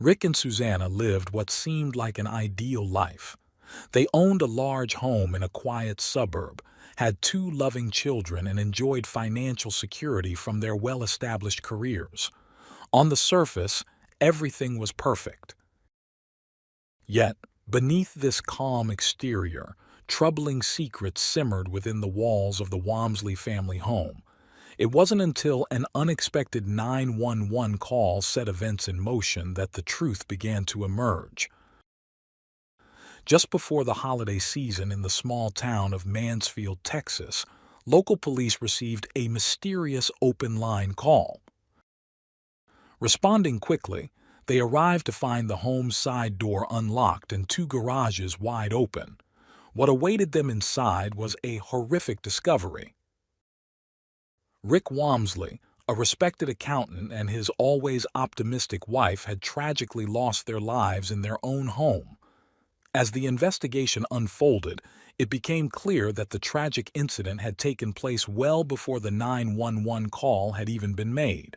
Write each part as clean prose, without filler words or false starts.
Rick and Susanna lived what seemed like an ideal life. They owned a large home in a quiet suburb, had two loving children, and enjoyed financial security from their well-established careers. On the surface, everything was perfect. Yet, beneath this calm exterior, troubling secrets simmered within the walls of the Wamsley family home. It wasn't until an unexpected 911 call set events in motion that the truth began to emerge. Just before the holiday season in the small town of Mansfield, Texas, local police received a mysterious open-line call. Responding quickly, they arrived to find the home's side door unlocked and two garages wide open. What awaited them inside was a horrific discovery. Rick Wamsley, a respected accountant, and his always optimistic wife had tragically lost their lives in their own home. As the investigation unfolded, it became clear that the tragic incident had taken place well before the 911 call had even been made.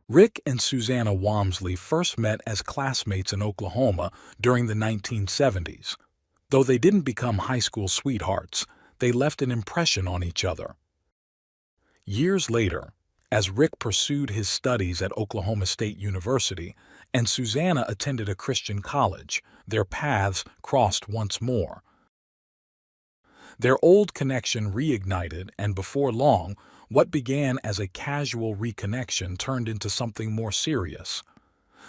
Rick and Susanna Wamsley first met as classmates in Oklahoma during the 1970s. Though they didn't become high school sweethearts, they left an impression on each other. Years later, as Rick pursued his studies at Oklahoma State University and Susanna attended a Christian college, their paths crossed once more. Their old connection reignited, and before long, what began as a casual reconnection turned into something more serious.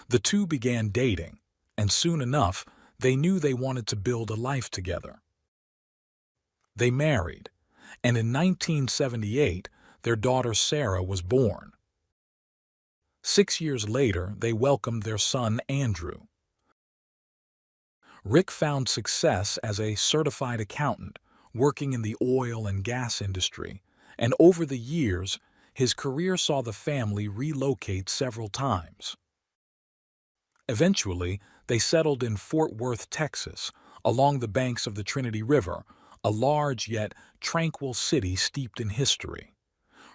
The two began dating, and soon enough, they knew they wanted to build a life together. They married, and in 1978, their daughter Sarah was born. 6 years later, they welcomed their son Andrew. Rick found success as a certified accountant, working in the oil and gas industry, and over the years, his career saw the family relocate several times. Eventually, they settled in Fort Worth, Texas, along the banks of the Trinity River, a large yet tranquil city steeped in history.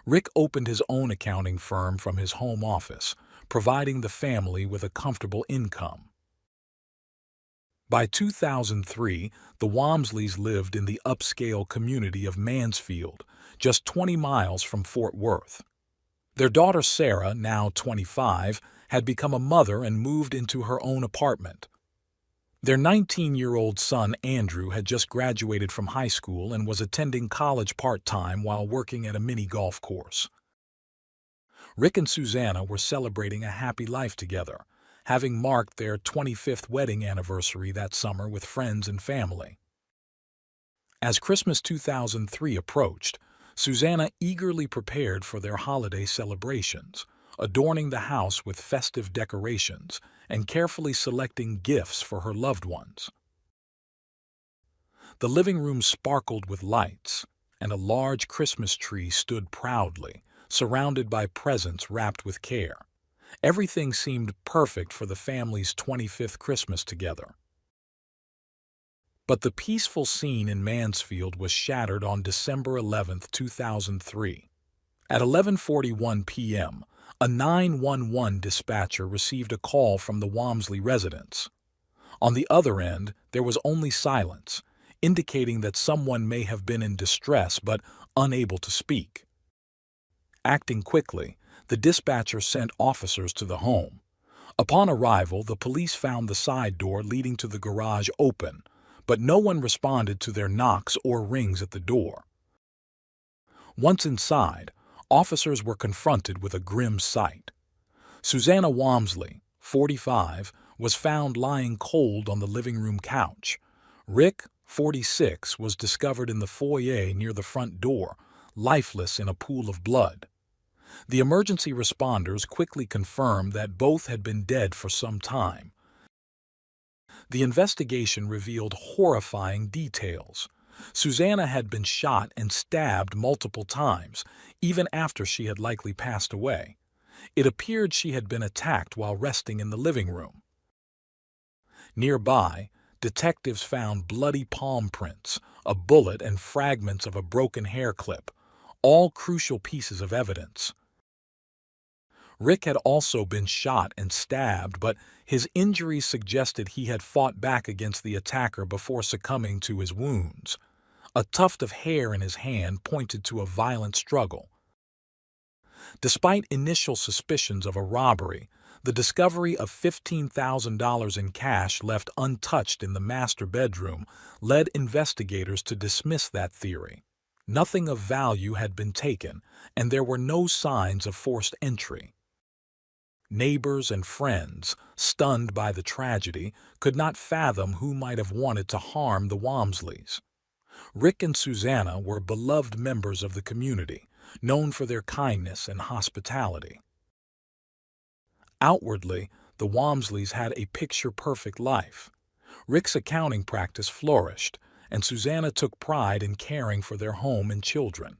Rick opened his own accounting firm from his home office, providing the family with a comfortable income. By 2003, the Wamsleys lived in the upscale community of Mansfield, just 20 miles from Fort Worth. Their daughter Sarah, now 25, had become a mother and moved into her own apartment. Their 19-year-old son Andrew had just graduated from high school and was attending college part-time while working at a mini golf course. Rick and Susanna were celebrating a happy life together, having marked their 25th wedding anniversary that summer with friends and family. As Christmas 2003 approached, Susanna eagerly prepared for their holiday celebrations, adorning the house with festive decorations and carefully selecting gifts for her loved ones. The living room sparkled with lights, and a large Christmas tree stood proudly, surrounded by presents wrapped with care. Everything seemed perfect for the family's 25th Christmas together. But the peaceful scene in Mansfield was shattered on December 11, 2003. At 11:41 p.m., a 911 dispatcher received a call from the Wamsley residence. On the other end, there was only silence, indicating that someone may have been in distress but unable to speak. Acting quickly, the dispatcher sent officers to the home. Upon arrival, the police found the side door leading to the garage open, but no one responded to their knocks or rings at the door. Once inside, officers were confronted with a grim sight. Susanna Wamsley, 45, was found lying cold on the living room couch. Rick, 46, was discovered in the foyer near the front door, lifeless in a pool of blood. The emergency responders quickly confirmed that both had been dead for some time. The investigation revealed horrifying details. Susanna had been shot and stabbed multiple times, even after she had likely passed away. It appeared she had been attacked while resting in the living room. Nearby, detectives found bloody palm prints, a bullet, and fragments of a broken hair clip, all crucial pieces of evidence. Rick had also been shot and stabbed, but his injuries suggested he had fought back against the attacker before succumbing to his wounds. A tuft of hair in his hand pointed to a violent struggle. Despite initial suspicions of a robbery, the discovery of $15,000 in cash left untouched in the master bedroom led investigators to dismiss that theory. Nothing of value had been taken, and there were no signs of forced entry. Neighbors and friends, stunned by the tragedy, could not fathom who might have wanted to harm the Wamsleys. Rick and Susanna were beloved members of the community, known for their kindness and hospitality. Outwardly, the Wamsleys had a picture-perfect life. Rick's accounting practice flourished, and Susanna took pride in caring for their home and children.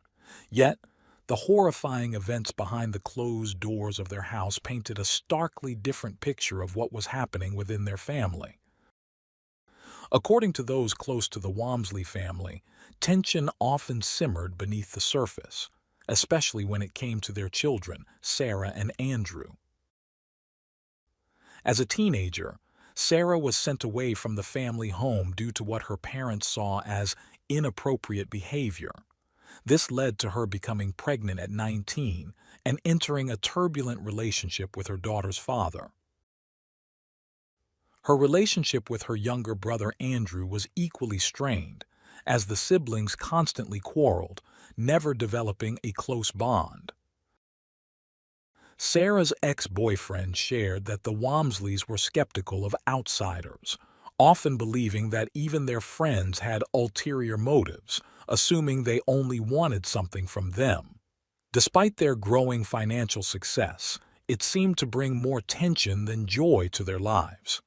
Yet, the horrifying events behind the closed doors of their house painted a starkly different picture of what was happening within their family. According to those close to the Wamsley family, tension often simmered beneath the surface, especially when it came to their children, Sarah and Andrew. As a teenager, Sarah was sent away from the family home due to what her parents saw as inappropriate behavior. This led to her becoming pregnant at 19 and entering a turbulent relationship with her daughter's father. Her relationship with her younger brother Andrew was equally strained, as the siblings constantly quarreled, never developing a close bond. Sarah's ex-boyfriend shared that the Wamsleys were skeptical of outsiders, often believing that even their friends had ulterior motives, assuming they only wanted something from them. Despite their growing financial success, it seemed to bring more tension than joy to their lives.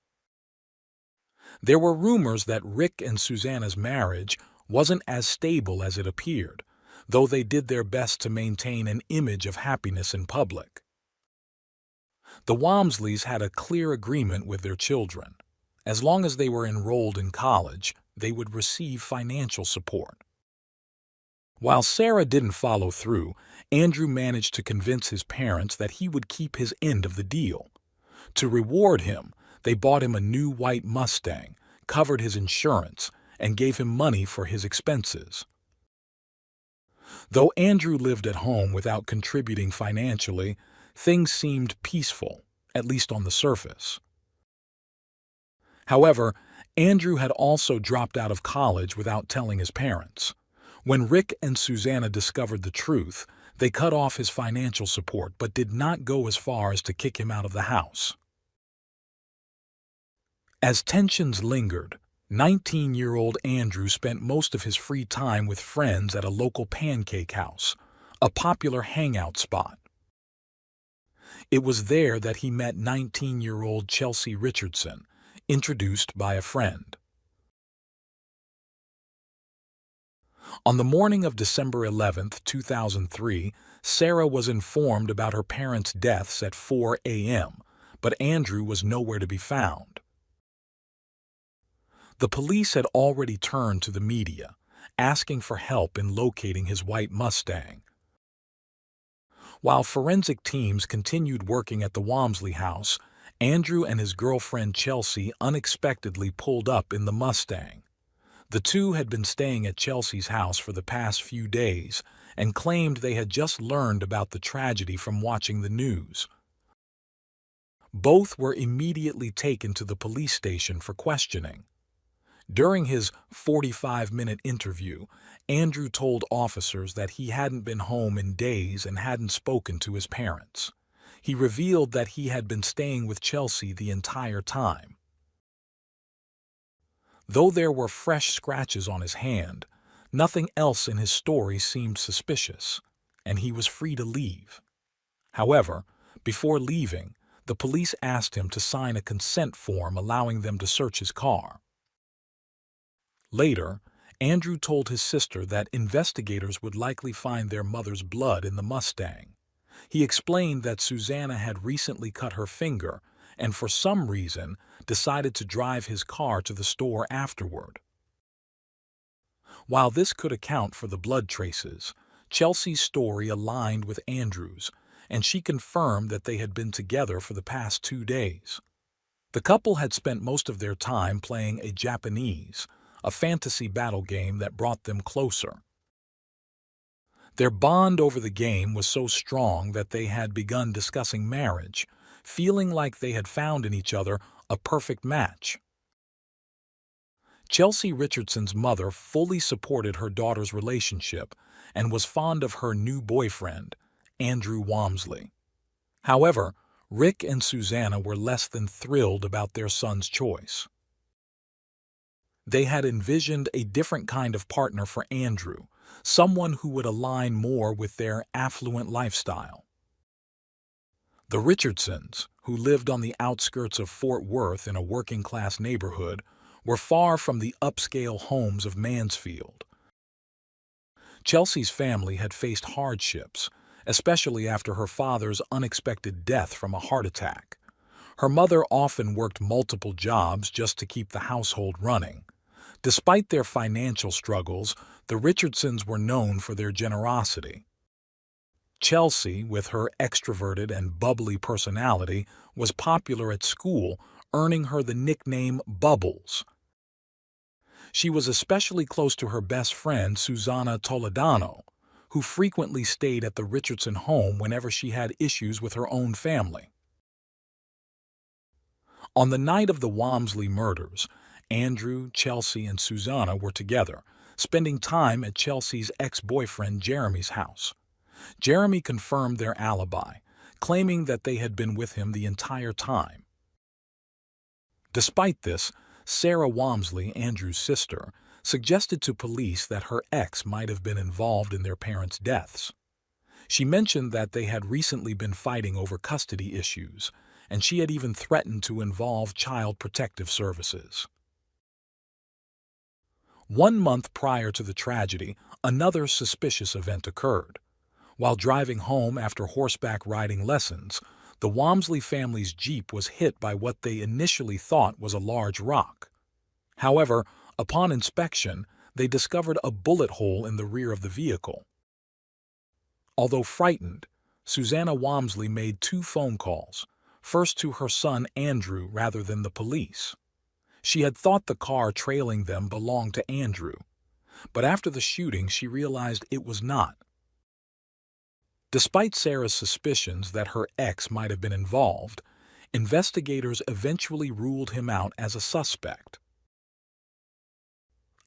There were rumors that Rick and Susanna's marriage wasn't as stable as it appeared, though they did their best to maintain an image of happiness in public. The Wamsleys had a clear agreement with their children. As long as they were enrolled in college, they would receive financial support. While Sarah didn't follow through, Andrew managed to convince his parents that he would keep his end of the deal. To reward him, they bought him a new white Mustang, covered his insurance, and gave him money for his expenses. Though Andrew lived at home without contributing financially, things seemed peaceful, at least on the surface. However, Andrew had also dropped out of college without telling his parents. When Rick and Susanna discovered the truth, they cut off his financial support but did not go as far as to kick him out of the house. As tensions lingered, 19-year-old Andrew spent most of his free time with friends at a local pancake house, a popular hangout spot. It was there that he met 19-year-old Chelsea Richardson, introduced by a friend. On the morning of December 11, 2003, Sarah was informed about her parents' deaths at 4 a.m., but Andrew was nowhere to be found. The police had already turned to the media, asking for help in locating his white Mustang. While forensic teams continued working at the Wamsley house, Andrew and his girlfriend Chelsea unexpectedly pulled up in the Mustang. The two had been staying at Chelsea's house for the past few days and claimed they had just learned about the tragedy from watching the news. Both were immediately taken to the police station for questioning. During his 45-minute interview, Andrew told officers that he hadn't been home in days and hadn't spoken to his parents. He revealed that he had been staying with Chelsea the entire time. Though there were fresh scratches on his hand, nothing else in his story seemed suspicious, and he was free to leave. However, before leaving, the police asked him to sign a consent form allowing them to search his car. Later, Andrew told his sister that investigators would likely find their mother's blood in the Mustang. He explained that Susanna had recently cut her finger and for some reason decided to drive his car to the store afterward. While this could account for the blood traces, Chelsea's story aligned with Andrew's, and she confirmed that they had been together for the past 2 days. The couple had spent most of their time playing a Japanese, a fantasy battle game that brought them closer. Their bond over the game was so strong that they had begun discussing marriage, feeling like they had found in each other a perfect match. Chelsea Richardson's mother fully supported her daughter's relationship and was fond of her new boyfriend, Andrew Wamsley. However, Rick and Susanna were less than thrilled about their son's choice. They had envisioned a different kind of partner for Andrew, someone who would align more with their affluent lifestyle. The Richardsons, who lived on the outskirts of Fort Worth in a working-class neighborhood, were far from the upscale homes of Mansfield. Chelsea's family had faced hardships, especially after her father's unexpected death from a heart attack. Her mother often worked multiple jobs just to keep the household running. Despite their financial struggles, the Richardsons were known for their generosity. Chelsea, with her extroverted and bubbly personality, was popular at school, earning her the nickname Bubbles. She was especially close to her best friend, Susanna Toledano, who frequently stayed at the Richardson home whenever she had issues with her own family. On the night of the Wamsley murders, Andrew, Chelsea, and Susanna were together, spending time at Chelsea's ex-boyfriend Jeremy's house. Jeremy confirmed their alibi, claiming that they had been with him the entire time. Despite this, Sarah Wamsley, Andrew's sister, suggested to police that her ex might have been involved in their parents' deaths. She mentioned that they had recently been fighting over custody issues, and she had even threatened to involve Child Protective Services. 1 month prior to the tragedy, another suspicious event occurred. While driving home after horseback riding lessons, the Wamsley family's Jeep was hit by what they initially thought was a large rock. However, upon inspection, they discovered a bullet hole in the rear of the vehicle. Although frightened, Susanna Wamsley made 2 phone calls, first to her son Andrew rather than the police. She had thought the car trailing them belonged to Andrew, but after the shooting she realized it was not. Despite Sarah's suspicions that her ex might have been involved, investigators eventually ruled him out as a suspect.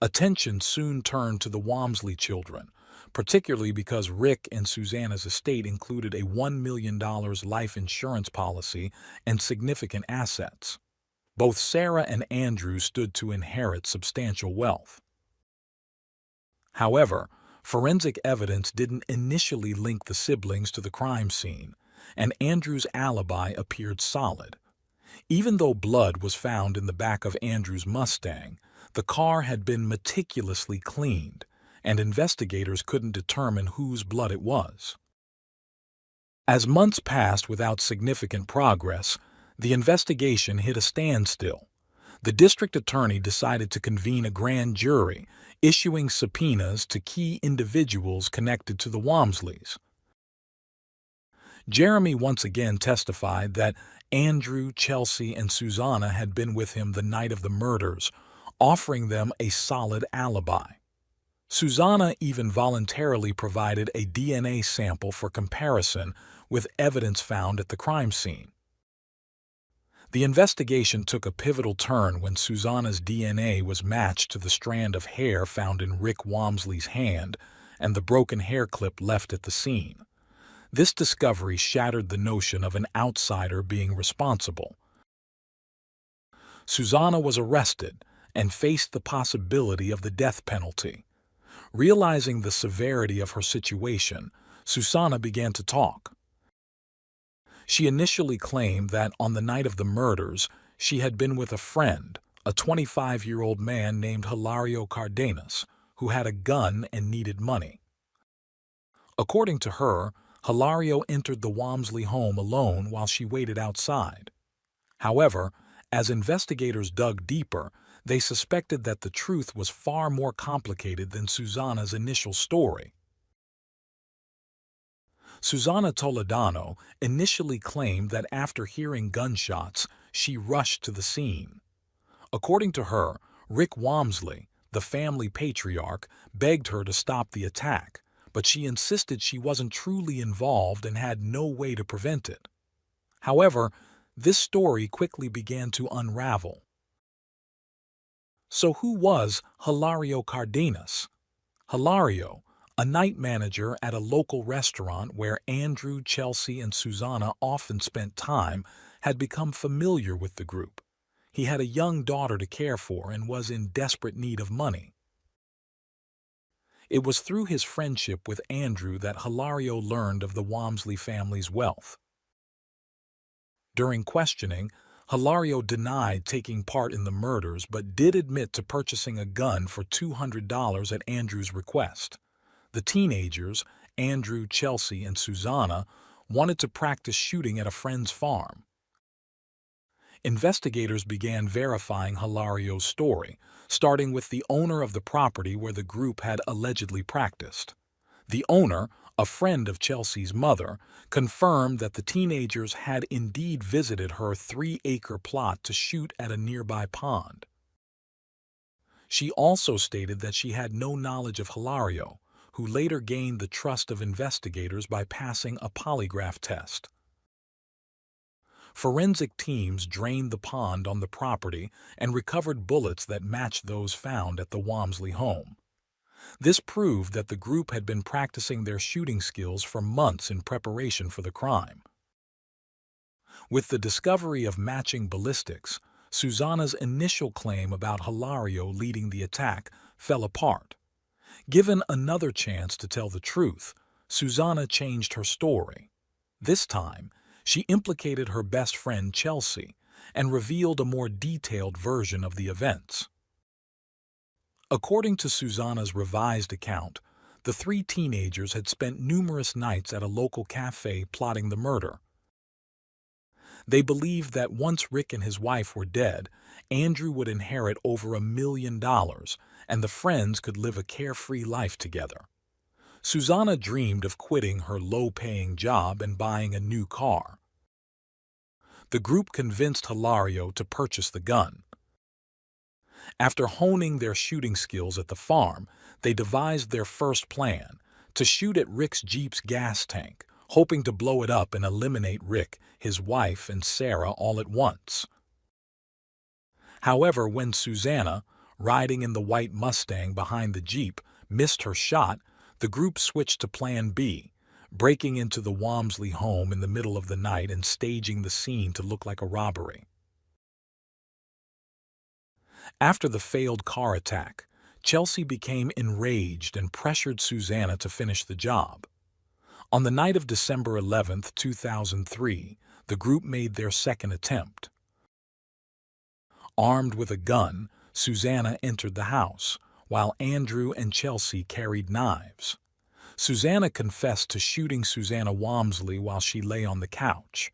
Attention soon turned to the Wamsley children, particularly because Rick and Susanna's estate included a $1 million life insurance policy and significant assets. Both Sarah and Andrew stood to inherit substantial wealth. However, forensic evidence didn't initially link the siblings to the crime scene, and Andrew's alibi appeared solid. Even though blood was found in the back of Andrew's Mustang, the car had been meticulously cleaned, and investigators couldn't determine whose blood it was. As months passed without significant progress, the investigation hit a standstill. The district attorney decided to convene a grand jury, issuing subpoenas to key individuals connected to the Wamsleys. Jeremy once again testified that Andrew, Chelsea, and Susanna had been with him the night of the murders, offering them a solid alibi. Susanna even voluntarily provided a DNA sample for comparison with evidence found at the crime scene. The investigation took a pivotal turn when Susanna's DNA was matched to the strand of hair found in Rick Wamsley's hand and the broken hair clip left at the scene. This discovery shattered the notion of an outsider being responsible. Susanna was arrested and faced the possibility of the death penalty. Realizing the severity of her situation, Susanna began to talk. She initially claimed that on the night of the murders, she had been with a friend, a 25-year-old man named Hilario Cardenas, who had a gun and needed money. According to her, Hilario entered the Wamsley home alone while she waited outside. However, as investigators dug deeper, they suspected that the truth was far more complicated than Susanna's initial story. Susanna Toledano initially claimed that after hearing gunshots, she rushed to the scene. According to her, Rick Wamsley, the family patriarch, begged her to stop the attack, but she insisted she wasn't truly involved and had no way to prevent it. However, this story quickly began to unravel. So who was Hilario Cardenas? Hilario, a night manager at a local restaurant where Andrew, Chelsea, and Susanna often spent time, had become familiar with the group. He had a young daughter to care for and was in desperate need of money. It was through his friendship with Andrew that Hilario learned of the Wamsley family's wealth. During questioning, Hilario denied taking part in the murders but did admit to purchasing a gun for $200 at Andrew's request. The teenagers, Andrew, Chelsea, and Susanna, wanted to practice shooting at a friend's farm. Investigators began verifying Hilario's story, starting with the owner of the property where the group had allegedly practiced. The owner, a friend of Chelsea's mother, confirmed that the teenagers had indeed visited her 3-acre plot to shoot at a nearby pond. She also stated that she had no knowledge of Hilario, who later gained the trust of investigators by passing a polygraph test. Forensic teams drained the pond on the property and recovered bullets that matched those found at the Wamsley home. This proved that the group had been practicing their shooting skills for months in preparation for the crime. With the discovery of matching ballistics, Susanna's initial claim about Hilario leading the attack fell apart. Given another chance to tell the truth, Susanna changed her story. This time, she implicated her best friend Chelsea and revealed a more detailed version of the events. According to Susanna's revised account, the 3 teenagers had spent numerous nights at a local cafe plotting the murder. They believed that once Rick and his wife were dead, Andrew would inherit over $1 million, and the friends could live a carefree life together. Susanna dreamed of quitting her low-paying job and buying a new car. The group convinced Hilario to purchase the gun. After honing their shooting skills at the farm, they devised their first plan, to shoot at Rick's Jeep's gas tank, hoping to blow it up and eliminate Rick, his wife, and Sarah all at once. However, when Susanna, riding in the white Mustang behind the Jeep, missed her shot, the group switched to Plan B, breaking into the Wamsley home in the middle of the night and staging the scene to look like a robbery. After the failed car attack, Chelsea became enraged and pressured Susanna to finish the job. On the night of December 11, 2003, the group made their second attempt. Armed with a gun, Susanna entered the house, while Andrew and Chelsea carried knives. Susanna confessed to shooting Susanna Wamsley while she lay on the couch.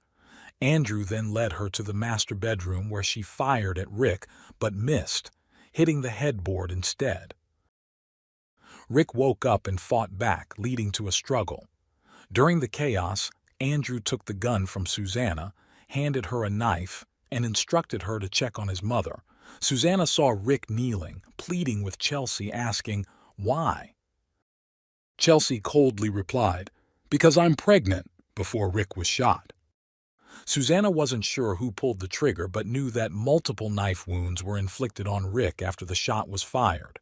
Andrew then led her to the master bedroom where she fired at Rick but missed, hitting the headboard instead. Rick woke up and fought back, leading to a struggle. During the chaos, Andrew took the gun from Susanna, handed her a knife, and instructed her to check on his mother. Susanna saw Rick kneeling, pleading with Chelsea, asking, "Why?" Chelsea coldly replied, "Because I'm pregnant," before Rick was shot. Susanna wasn't sure who pulled the trigger but knew that multiple knife wounds were inflicted on Rick after the shot was fired.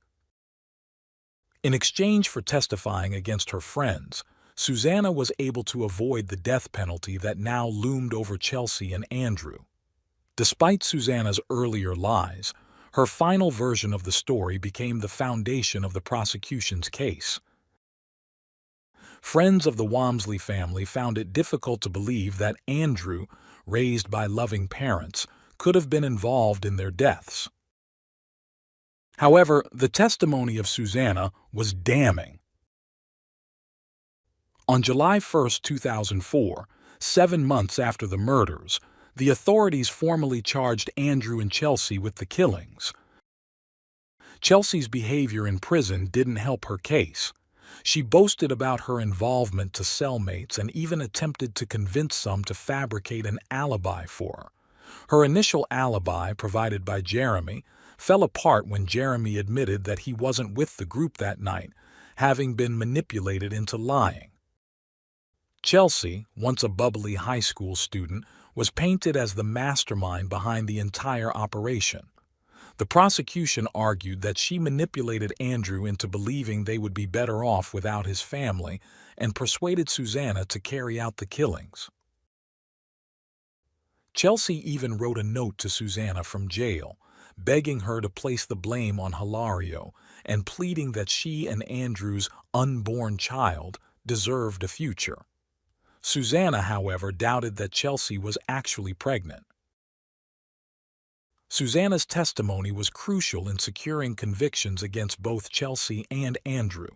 In exchange for testifying against her friends, Susanna was able to avoid the death penalty that now loomed over Chelsea and Andrew. Despite Susanna's earlier lies, her final version of the story became the foundation of the prosecution's case. Friends of the Wamsley family found it difficult to believe that Andrew, raised by loving parents, could have been involved in their deaths. However, the testimony of Susanna was damning. On July 1, 2004, 7 months after the murders, the authorities formally charged Andrew and Chelsea with the killings. Chelsea's behavior in prison didn't help her case. She boasted about her involvement to cellmates and even attempted to convince some to fabricate an alibi for her. Her initial alibi, provided by Jeremy, fell apart when Jeremy admitted that he wasn't with the group that night, having been manipulated into lying. Chelsea, once a bubbly high school student, was painted as the mastermind behind the entire operation. The prosecution argued that she manipulated Andrew into believing they would be better off without his family and persuaded Susanna to carry out the killings. Chelsea even wrote a note to Susanna from jail, begging her to place the blame on Hilario and pleading that she and Andrew's unborn child deserved a future. Susanna, however, doubted that Chelsea was actually pregnant. Susanna's testimony was crucial in securing convictions against both Chelsea and Andrew.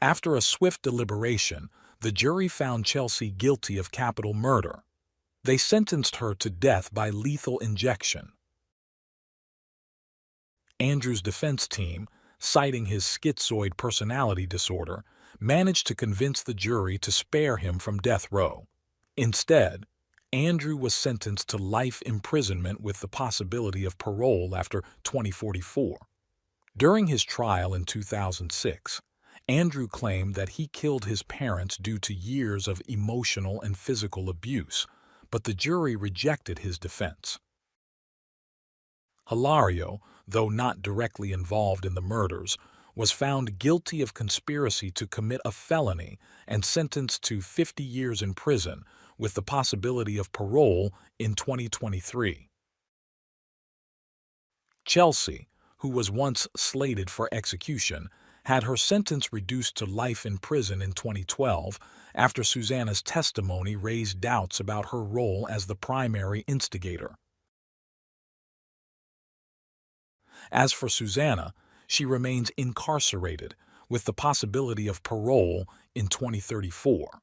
After a swift deliberation, the jury found Chelsea guilty of capital murder. They sentenced her to death by lethal injection. Andrew's defense team, citing his schizoid personality disorder, managed to convince the jury to spare him from death row. Instead, Andrew was sentenced to life imprisonment with the possibility of parole after 2044. During his trial in 2006, Andrew claimed that he killed his parents due to years of emotional and physical abuse, but the jury rejected his defense. Hilario, though not directly involved in the murders, was found guilty of conspiracy to commit a felony and sentenced to 50 years in prison, with the possibility of parole in 2023. Chelsea, who was once slated for execution, had her sentence reduced to life in prison in 2012 after Susanna's testimony raised doubts about her role as the primary instigator. As for Susanna, she remains incarcerated, with the possibility of parole in 2034.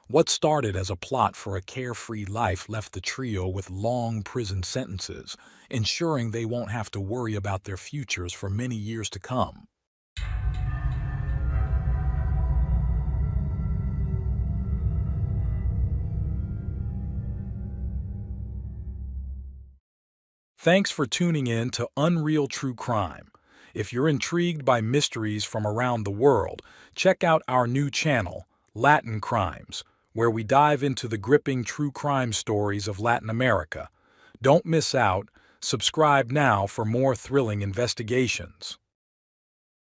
What started as a plot for a carefree life left the trio with long prison sentences, ensuring they won't have to worry about their futures for many years to come. Thanks for tuning in to Unreal True Crime. If you're intrigued by mysteries from around the world, check out our new channel, Latin Crimes, where we dive into the gripping true crime stories of Latin America. Don't miss out. Subscribe now for more thrilling investigations.